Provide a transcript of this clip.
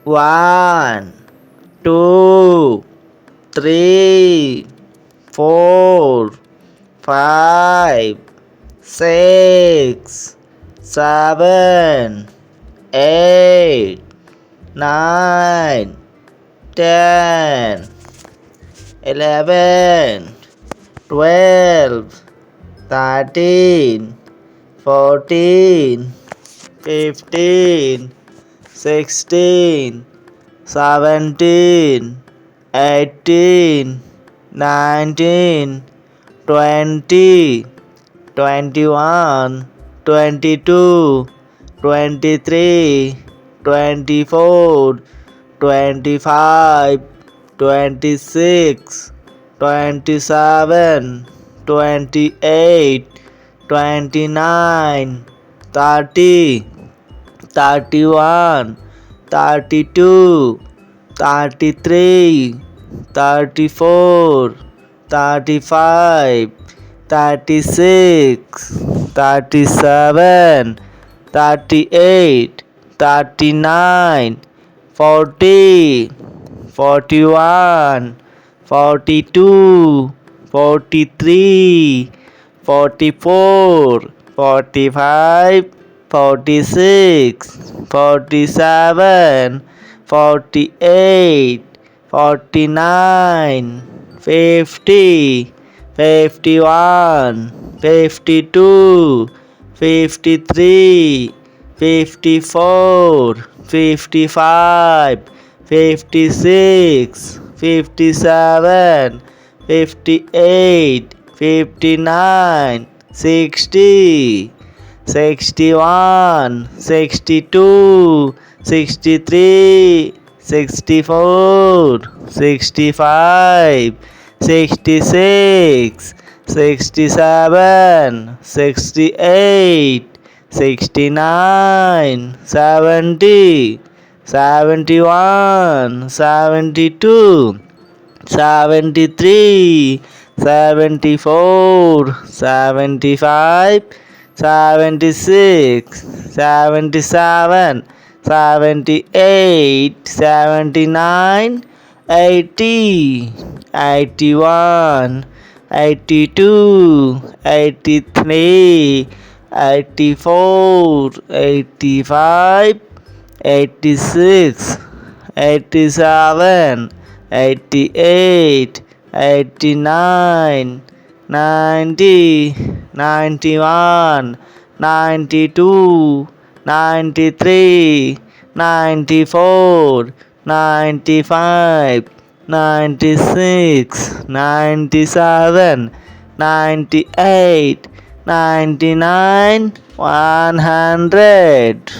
1, 2, 3, 4, 5, 6, 7, 8, 9, 10, 11, 12, 13, 14, 15, 16, 17, 18, 19, 20, 21, 22, 23, 24, 25, 26, 27, 28, 29, 30, 31, 32, 33, 34, 35, 36, 37, 38, 39, 40, 41, 42, 43, 44, 45, 46, 47, 48, 49, 50, 51, 52, 53, 54, 55, 56, 57, 58, 59, 60, 61, 62, 63, 64, 65, 66, 67, 68, 69, 70, 71, 72, 73, 74, 75, 76, 77, 78, 79, 80, 81, 82, 83, 84, 85, 86, 87, 88, 89, 90, 91, 92, 93, 94, 95, 96, 97, 98, 99, 100.